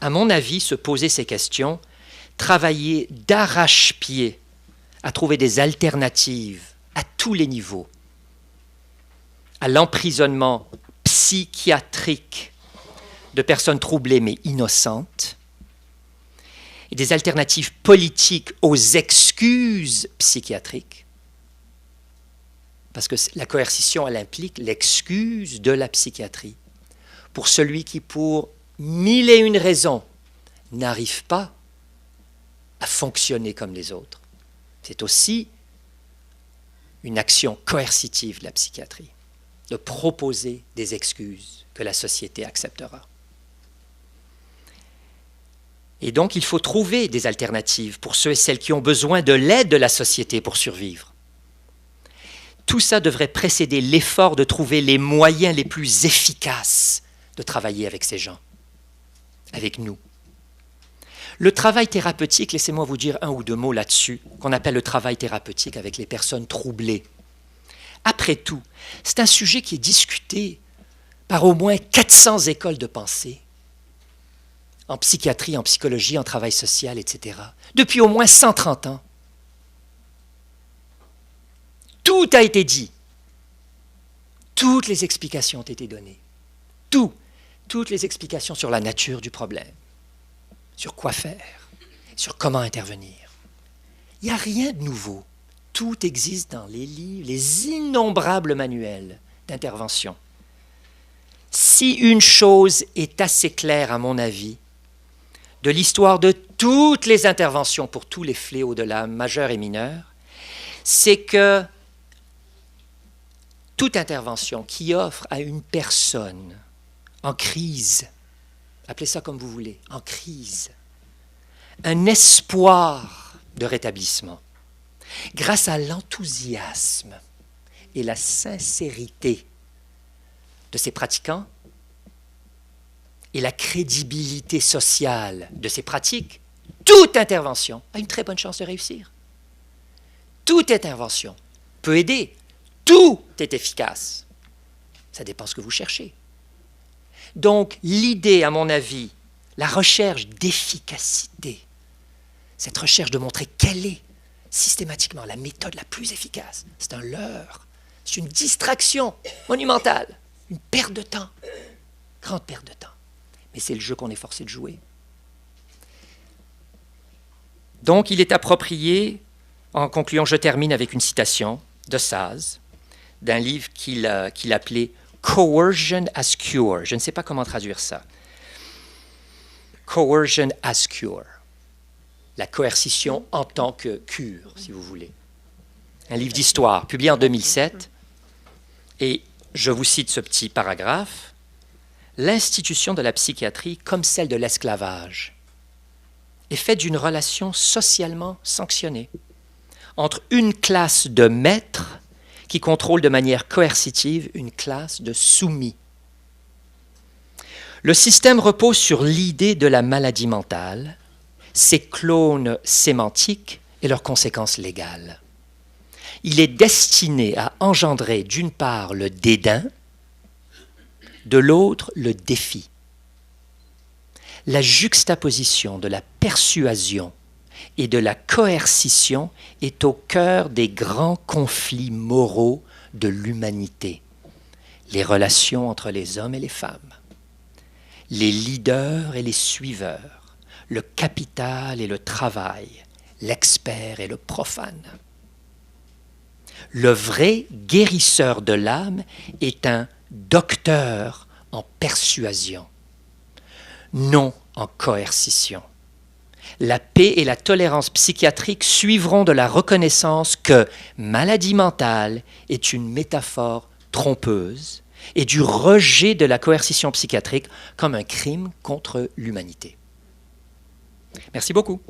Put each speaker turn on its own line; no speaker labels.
À mon avis, se poser ces questions, travailler d'arrache-pied à trouver des alternatives à tous les niveaux, à l'emprisonnement psychiatrique de personnes troublées mais innocentes, et des alternatives politiques aux excuses psychiatriques, parce que la coercition, elle implique l'excuse de la psychiatrie pour celui qui, pour 1001 raisons, n'arrive pas à fonctionner comme les autres. C'est aussi une action coercitive de la psychiatrie, de proposer des excuses que la société acceptera. Et donc, il faut trouver des alternatives pour ceux et celles qui ont besoin de l'aide de la société pour survivre. Tout ça devrait précéder l'effort de trouver les moyens les plus efficaces de travailler avec ces gens, avec nous. Le travail thérapeutique, laissez-moi vous dire un ou deux mots là-dessus, qu'on appelle le travail thérapeutique avec les personnes troublées. Après tout, c'est un sujet qui est discuté par au moins 400 écoles de pensée, en psychiatrie, en psychologie, en travail social, etc., depuis au moins 130 ans. Tout a été dit. Toutes les explications ont été données. Toutes les explications sur la nature du problème, sur quoi faire, sur comment intervenir. Il n'y a rien de nouveau. Tout existe dans les livres, les innombrables manuels d'intervention. Si une chose est assez claire, à mon avis, de l'histoire de toutes les interventions pour tous les fléaux de l'âme, majeurs et mineurs, c'est que toute intervention qui offre à une personne en crise, appelez ça comme vous voulez, en crise, un espoir de rétablissement, grâce à l'enthousiasme et la sincérité de ses pratiquants et la crédibilité sociale de ces pratiques, toute intervention a une très bonne chance de réussir. Toute intervention peut aider. Tout est efficace. Ça dépend de ce que vous cherchez. Donc, l'idée, à mon avis, la recherche d'efficacité, cette recherche de montrer quelle est systématiquement la méthode la plus efficace, c'est un leurre, c'est une distraction monumentale, une perte de temps, grande perte de temps. Mais c'est le jeu qu'on est forcé de jouer. Donc, il est approprié, en concluant, je termine avec une citation de Saz, d'un livre qu'il appelait « Coercion as Cure ». Je ne sais pas comment traduire ça. « Coercion as Cure ». La coercition en tant que cure, si vous voulez. Un livre d'histoire, publié en 2007. Et je vous cite ce petit paragraphe. « L'institution de la psychiatrie, comme celle de l'esclavage, est faite d'une relation socialement sanctionnée entre une classe de maîtres qui contrôle de manière coercitive une classe de soumis. Le système repose sur l'idée de la maladie mentale, ses clones sémantiques et leurs conséquences légales. Il est destiné à engendrer d'une part le dédain, de l'autre le défi. La juxtaposition de la persuasion et de la coercition est au cœur des grands conflits moraux de l'humanité. Les relations entre les hommes et les femmes, les leaders et les suiveurs, le capital et le travail, l'expert et le profane. Le vrai guérisseur de l'âme est un docteur en persuasion, non en coercition. La paix et la tolérance psychiatrique suivront de la reconnaissance que maladie mentale est une métaphore trompeuse et du rejet de la coercition psychiatrique comme un crime contre l'humanité. Merci beaucoup.